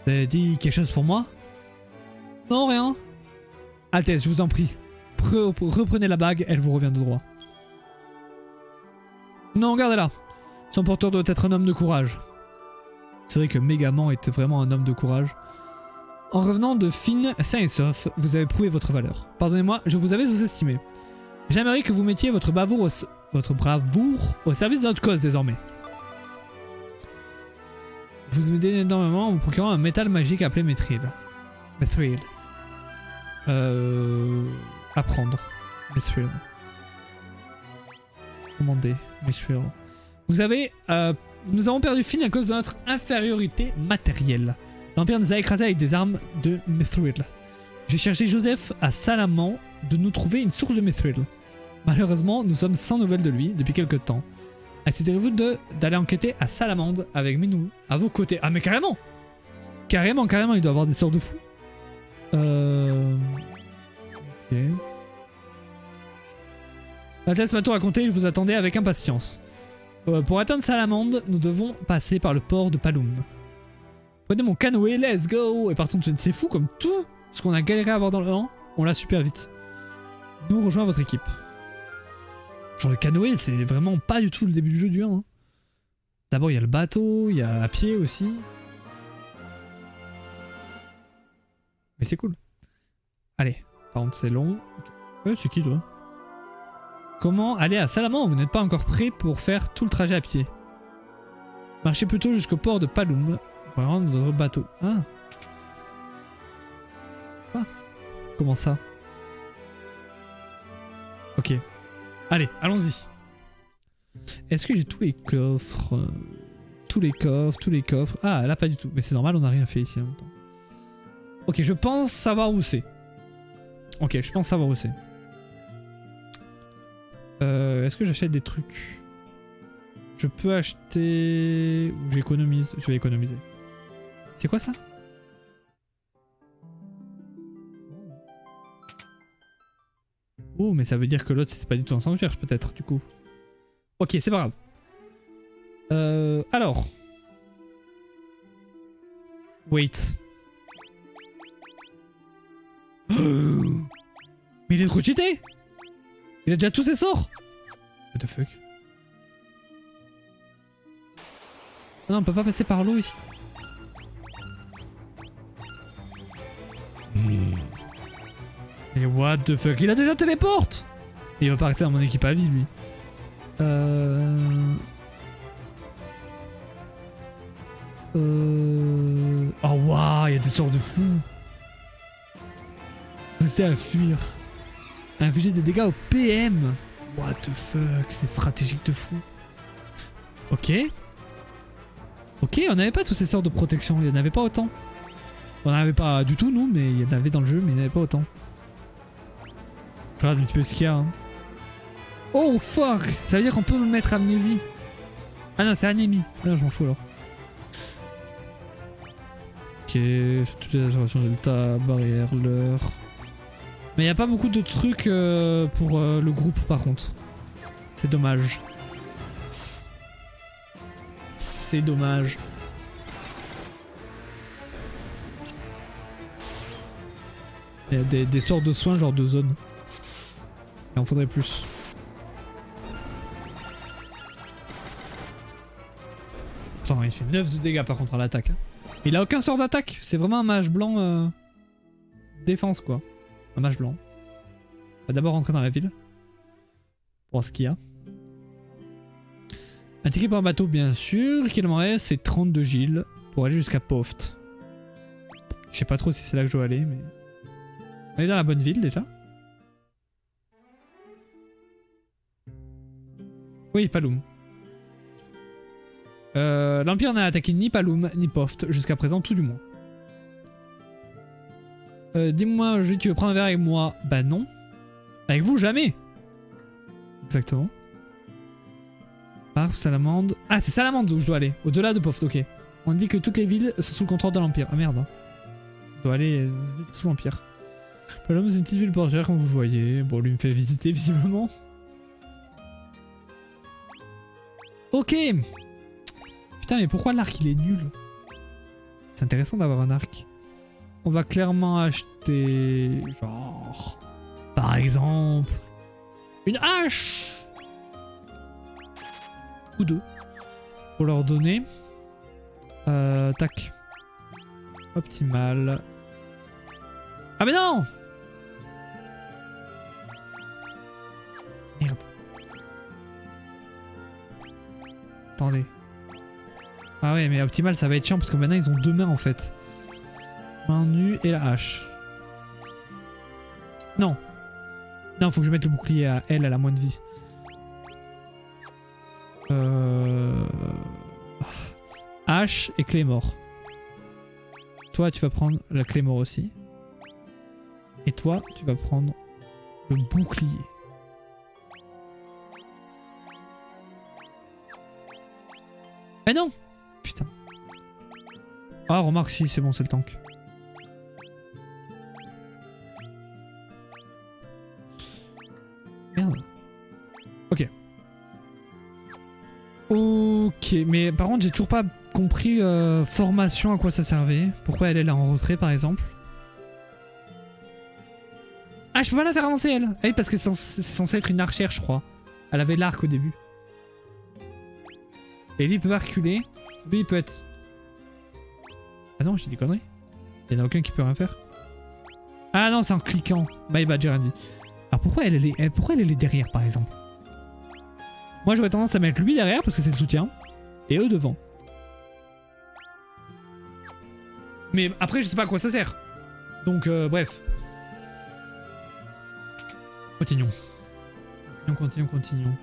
A: Vous avez dit quelque chose pour moi? Non, rien. Altesse, je vous en prie. Reprenez la bague, elle vous revient de droit. Non, regardez-la. Son porteur doit être un homme de courage. C'est vrai que Megaman était vraiment un homme de courage. En revenant de Finn, sain et sauf, vous avez prouvé votre valeur. Pardonnez-moi, je vous avais sous-estimé. J'aimerais que vous mettiez votre bravoure au service de notre cause désormais. Vous m'aidez énormément en vous procurant un métal magique appelé Mithril. Mithril. Apprendre. Mithril. Commander. Mithril. Vous avez... nous avons perdu Finn à cause de notre infériorité matérielle. L'Empire nous a écrasés avec des armes de Mithril. J'ai cherché Joseph à Salaman de nous trouver une source de Mithril. Malheureusement, nous sommes sans nouvelles de lui depuis quelques temps. Acceptez-vous d'aller enquêter à Salamande avec Minou à vos côtés? Ah mais carrément! Carrément, il doit avoir des sorts de fou. Ok. La thèse m'a tout raconté, je vous attendais avec impatience. Pour atteindre Salamande, nous devons passer par le port de Paloum. Prenez mon canoë, let's go! Et partons, c'est fou comme tout ce qu'on a galéré à avoir dans le 1, on l'a super vite. Nous rejoins votre équipe. Genre le canoë, c'est vraiment pas du tout le début du jeu du 1. Hein. D'abord il y a le bateau, il y a à pied aussi. Mais c'est cool. Allez, par contre c'est long. Ouais, c'est qui toi? Comment aller à Salaman? Vous n'êtes pas encore prêt pour faire tout le trajet à pied. Marchez plutôt jusqu'au port de Paloum pour rendre votre bateau. Ah. Ah. Comment ça? Ok. Allez, allons-y. Est-ce que j'ai tous les coffres? Tous les coffres. Ah, là pas du tout. Mais c'est normal, on n'a rien fait ici en même temps. Ok, je pense savoir où c'est. Ok, je pense savoir où c'est. Est-ce que j'achète des trucs? Je peux acheter... Ou j'économise? Je vais économiser. C'est quoi ça? Oh, mais ça veut dire que l'autre c'était pas du tout un sanctuaire peut-être du coup. Ok, c'est pas grave. Alors. Wait. Mais il est trop cheaté! Il a déjà tous ses sorts! What the fuck? Oh non, on peut pas passer par l'eau ici. Mais what the fuck? Il a déjà téléporte! Il va pas rester dans mon équipe à vie lui. Oh waouh, il y a des sorts de fou. Rester à fuir. Infliger des dégâts au PM. What the fuck, c'est stratégique de fou. Ok. Ok, on n'avait pas tous ces sorts de protection, il n'y en avait pas autant. On n'en avait pas du tout nous, mais il y en avait dans le jeu, mais il n'y en avait pas autant. Je regarde un petit peu ce qu'il y a. Hein. Oh fuck! Ça veut dire qu'on peut me mettre amnésie. Ah non, c'est anémie. Ah non, je m'en fous alors. Ok, toutes les associations delta, barrière, l'heure. Mais il n'y a pas beaucoup de trucs pour le groupe par contre. C'est dommage. C'est dommage. Il y a des sorts de soins genre de zone. Il en faudrait plus. Attends, il fait 9 de dégâts par contre à l'attaque. Il a aucun sort d'attaque. C'est vraiment un mage blanc défense quoi. Un mage blanc. On va d'abord rentrer dans la ville. Pour voir ce qu'il y a. Un ticket par bateau bien sûr. Qu'il m'en reste c'est 32 Gilles. Pour aller jusqu'à Poft. Je sais pas trop si c'est là que je dois aller mais... On est dans la bonne ville déjà. Oui, Paloum. L'Empire n'a attaqué ni Paloum ni Poft jusqu'à présent, tout du moins. Dis-moi, tu veux prendre un verre avec moi? Bah non. Avec vous, jamais. Exactement. Par Salamande. Ah, c'est Salamande où je dois aller. Au-delà de Poft, ok. On dit que toutes les villes sont sous le contrôle de l'Empire. Ah merde. Je dois aller sous l'Empire. Paloum, c'est une petite ville portuaire comme vous voyez. Bon, lui me fait visiter visiblement. Ok. Putain, mais pourquoi l'arc il est nul? C'est intéressant d'avoir un arc. On va clairement acheter... Genre... Par exemple... Une hache! Ou deux. Pour leur donner... tac. Optimal. Ah mais non! Merde. Attendez. Ah ouais mais optimal ça va être chiant parce que maintenant ils ont deux mains en fait. Main nue et la hache. Non. Non faut que je mette le bouclier à elle, elle a moins de vie. Hache et Claymore. Toi tu vas prendre la Claymore aussi. Et toi tu vas prendre le bouclier. Mais non! Putain. Ah, remarque, si, c'est bon, c'est le tank. Merde. Ok. Ok, mais par contre, j'ai toujours pas compris formation, à quoi ça servait. Pourquoi elle est là en retrait, par exemple. Ah, je peux pas la faire avancer, elle. Ah oui, parce que c'est censé être une archère, je crois. Elle avait l'arc au début. Et lui il peut pas reculer. Lui il peut être... Ah non j'ai des conneries. Il y en a aucun qui peut rien faire. Ah non c'est en cliquant. My bad j'ai rien dit. Alors pourquoi elle est derrière par exemple? Moi j'aurais tendance à mettre lui derrière parce que c'est le soutien. Et eux devant. Mais après je sais pas à quoi ça sert. Donc bref. Continuons. Continuons.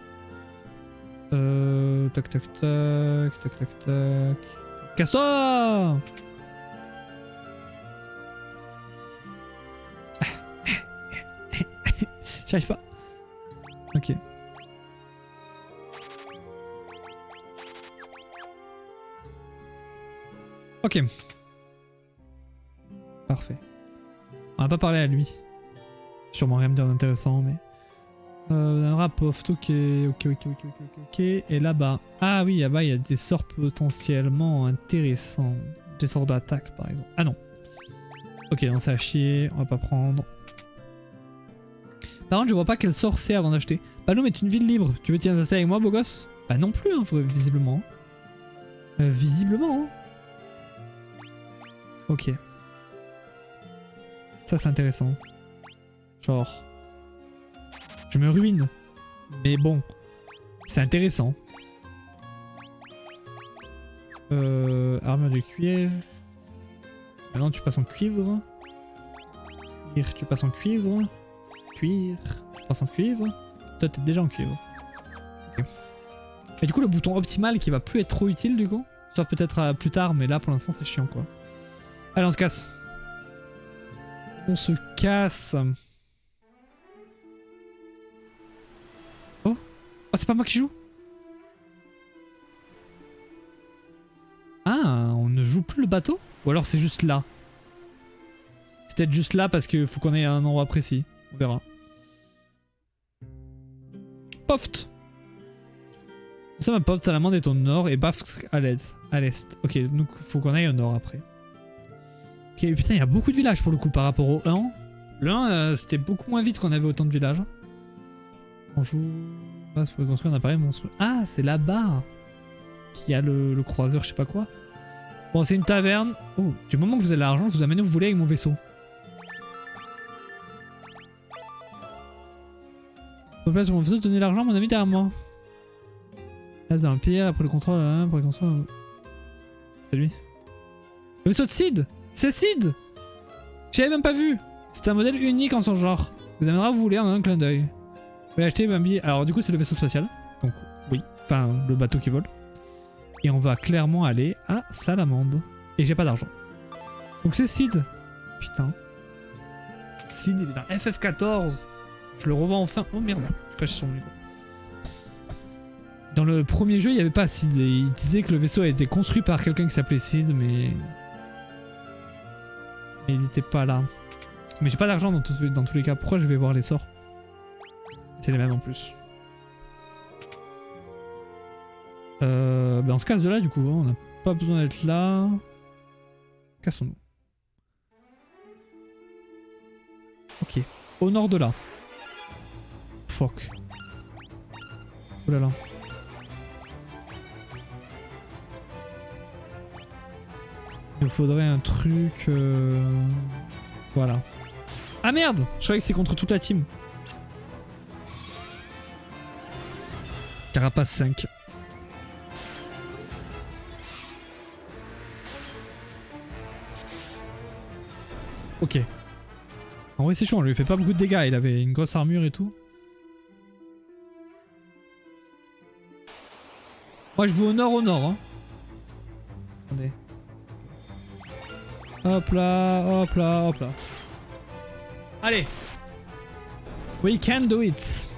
A: Tac tac tac, tac tac tac. Casse-toi! J'arrive pas. Ok. Ok. Parfait. On va pas parler à lui. Sûrement rien me dire d'intéressant, mais... un rapport, ok. Et là-bas... Ah oui, là-bas, il y a des sorts potentiellement intéressants. Des sorts d'attaque, par exemple. Ah non. Ok, non, c'est à chier. On va pas prendre. Par contre, je vois pas quel sort c'est avant d'acheter. Palom est une ville libre. Tu veux t'y installer avec moi, beau gosse? Bah non plus, hein, visiblement. Visiblement, hein. Ok. Ça, c'est intéressant. Genre... Je me ruine. Mais bon. C'est intéressant. Armure de cuir. Maintenant, tu passes en cuivre. Cuir, tu passes en cuivre. Cuir, tu passes en cuivre. Toi, t'es déjà en cuivre. Ok. Et du coup, le bouton optimal qui va plus être trop utile, du coup. Sauf peut-être plus tard, mais là, pour l'instant, c'est chiant, quoi. Allez, on se casse. On se casse. Oh, oh, c'est pas moi qui joue. Ah, on ne joue plus le bateau? Ou alors c'est juste là? C'est peut-être juste là parce qu'il faut qu'on ait un endroit précis. On verra. Poft! Ça, ma Poft, Salamande est au nord et Bafsk à l'est. Ok, donc faut qu'on aille au nord après. Ok, putain, il y a beaucoup de villages pour le coup par rapport au 1. Le 1, c'était beaucoup moins vite qu'on avait autant de villages. On joue... Ah, faut construire un appareil monstrueux. Ah, c'est là-bas qu'il y a le croiseur, je sais pas quoi. Bon, c'est une taverne. Oh, du moment que vous avez l'argent, je vous amène où vous voulez avec mon vaisseau. Au place de mon vaisseau, donnez l'argent, mon ami derrière moi. Là, c'est un pierre, après le contrôle, là, pour le contrôle. C'est lui. Le vaisseau de Sid! C'est Sid! J'avais même pas vu! C'est un modèle unique en son genre. Vous amènera où vous voulez en un clin d'œil. Vous pouvez acheter un billet. Alors, du coup, c'est le vaisseau spatial. Donc, oui. Enfin, le bateau qui vole. Et on va clairement aller à Salamande. Et j'ai pas d'argent. Donc, c'est Sid. Putain. Sid, il est dans FF14. Je le revends enfin. Oh merde, je cache son micro. Dans le premier jeu, il n'y avait pas Sid. Et il disait que le vaisseau a été construit par quelqu'un qui s'appelait Sid, mais il n'était pas là. Mais j'ai pas d'argent dans tous les cas. Pourquoi je vais voir les sorts? C'est les mêmes en plus. Ben on se casse de là du coup. On n'a pas besoin d'être là. Cassons-nous. Ok. Au nord de là. Fuck. Oh là là. Il nous faudrait un truc... Voilà. Ah merde! Je croyais que c'est contre toute la team. Carapace 5. Ok. En vrai c'est chaud, on lui fait pas beaucoup de dégâts, il avait une grosse armure et tout. Moi je vais au nord hein. Attendez. Hop là, hop là, hop là. Allez. We can do it.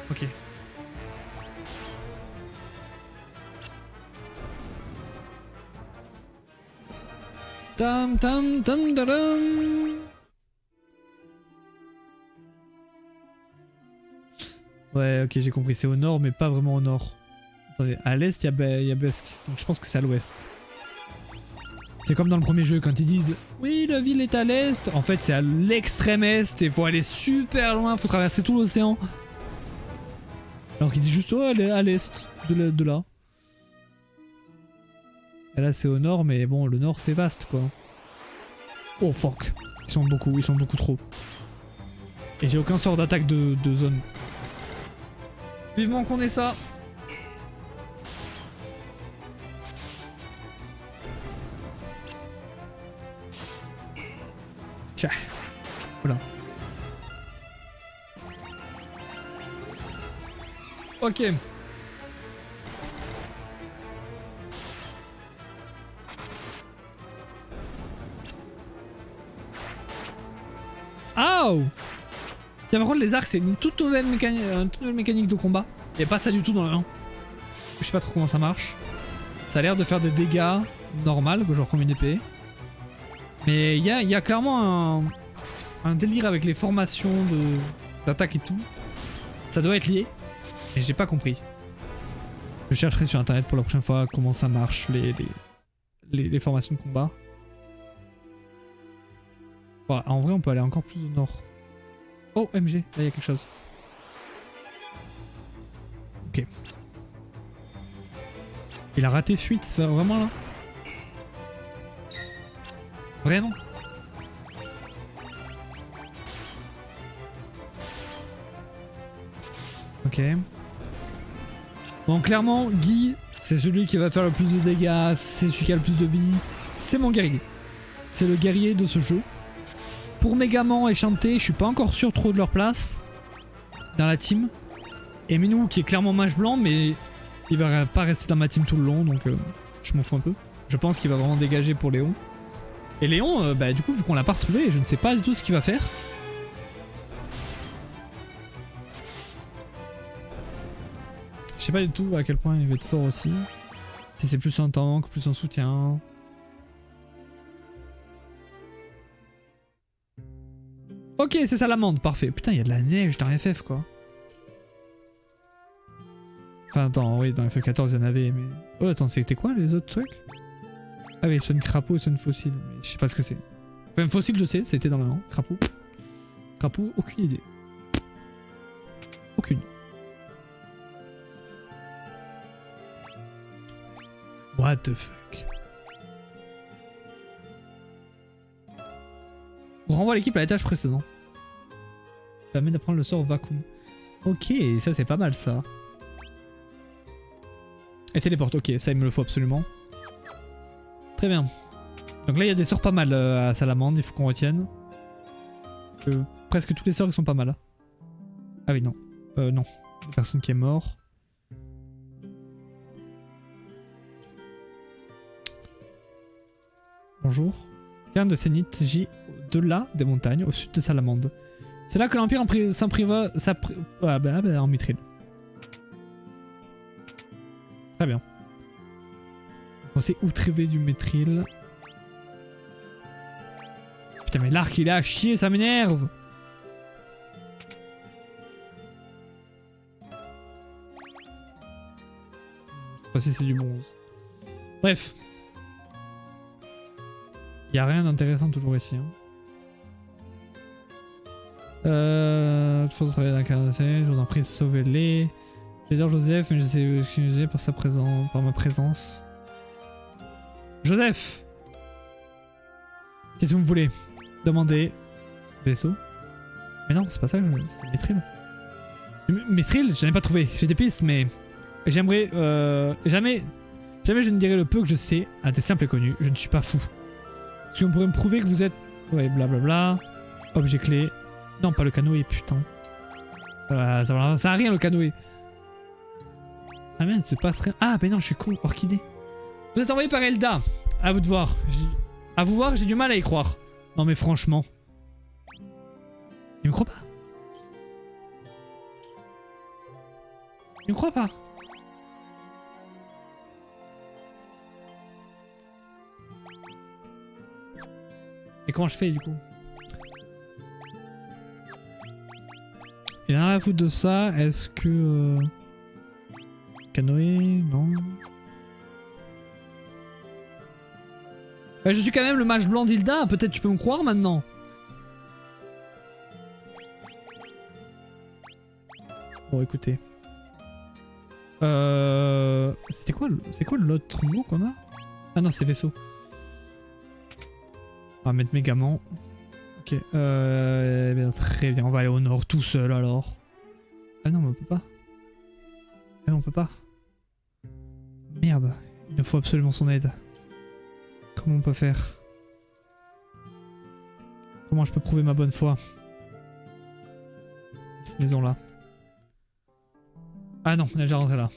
A: Ok. Tam tam tam tam. Ouais, ok, j'ai compris. C'est au nord, mais pas vraiment au nord. Attendez, à l'est, il y a Bafsk. Donc je pense que c'est à l'ouest. C'est comme dans le premier jeu, quand ils disent « Oui, la ville est à l'est », en fait c'est à l'extrême est et il faut aller super loin, il faut traverser tout l'océan. Alors qu'il dit juste « Oh, elle est à l'est de là ». Et là c'est au nord, mais bon, le nord c'est vaste quoi. Oh fuck, ils sont beaucoup trop. Et j'ai aucun sort d'attaque de zone. Vivement qu'on ait ça. Tiens. Voilà. Ok. Aouh! Par contre, les arcs, c'est une toute nouvelle mécanique de combat. Il n'y a pas ça du tout dans le 1. Je sais pas trop comment ça marche. Ça a l'air de faire des dégâts normaux, genre comme une épée. Mais il y a clairement un délire avec les formations d'attaque et tout. Ça doit être lié. Mais j'ai pas compris. Je chercherai sur internet pour la prochaine fois comment ça marche, les formations de combat. Bon, en vrai, on peut aller encore plus au nord. Oh, MG, là il y a quelque chose. Ok. Il a raté fuite, vraiment là? Vraiment? Ok. Donc clairement, Guy, c'est celui qui va faire le plus de dégâts, c'est celui qui a le plus de vie. C'est mon guerrier. C'est le guerrier de ce jeu. Pour Megaman et Shantae, je suis pas encore sûr trop de leur place dans la team. Et Minou qui est clairement mage blanc, mais il va pas rester dans ma team tout le long, donc je m'en fous un peu. Je pense qu'il va vraiment dégager pour Léon. Et Léon, bah du coup, vu qu'on l'a pas retrouvé, je ne sais pas du tout ce qu'il va faire. Je sais pas du tout à quel point il va être fort aussi. Si c'est plus un tank, plus un soutien. Ok, c'est Salamande, parfait. Putain, il y a de la neige dans FF quoi. Enfin, attends, oui, dans FF14 il y en avait, mais. Oh, attends, c'était quoi les autres trucs? Ah, oui, Sun Crapaud et Sun Fossile. Mais je sais pas ce que c'est. Enfin, Fossile, je sais, c'était dans le nom. Crapaud. Crapaud, aucune idée. Aucune. What the fuck? On renvoie l'équipe à l'étage précédent. Ça permet d'apprendre le sort vacuum. Ok, ça c'est pas mal ça. Et téléporte, ok, ça il me le faut absolument. Très bien. Donc là il y a des sorts pas mal à Salamande, il faut qu'on retienne. Presque tous les sorts ils sont pas mal. Ah oui, non. Non. Il y a personne qui est mort. Bonjour. Cairn de Sénith gît au-delà des montagnes, au sud de Salamande. C'est là que l'Empire s'impriva en Mithril. Très bien. On s'est outrévé du Mithril. Putain mais l'arc il est à chier, ça m'énerve. Cette fois-ci c'est du bronze. Bref. Y a rien d'intéressant toujours ici. Faut travailler dans la caractère, je vous en prie, sauvez-les. J'ai dit Joseph, mais je sais excuser par ma présence. Joseph! Qu'est-ce que vous me voulez? Demandez. Vaisseau? Mais non, c'est pas ça, c'est Mithril. Mithril, j'en ai pas trouvé. J'ai des pistes, mais j'aimerais. Jamais je ne dirai le peu que je sais à des simples inconnus. Je ne suis pas fou. Si on pourrait me prouver que vous êtes. Ouais, blablabla. Objet clé. Non, pas le canoë, putain. Ça sert à rien le canoë. Ah merde, il se passe rien. Ah, ben non, je suis con. Orchidée. Vous êtes envoyé par Elda. À vous de voir. À vous voir, j'ai du mal à y croire. Non, mais franchement. Il me croit pas. Il me croit pas. Et comment je fais du coup? Il y en a rien à foutre de ça. Est-ce que... Canoë? Non. Je suis quand même le mage blanc d'Hilda. Peut-être tu peux me croire maintenant. Bon écoutez. C'était quoi? C'est quoi l'autre mot qu'on a? Ah non, c'est vaisseau. On va mettre Megaman. Ok. Bien, très bien. On va aller au nord tout seul alors. Ah non, mais on peut pas. Ah non, on peut pas. Merde. Il nous faut absolument son aide. Comment on peut faire? Comment je peux prouver ma bonne foi? Cette maison là. Ah non, on est déjà rentré là.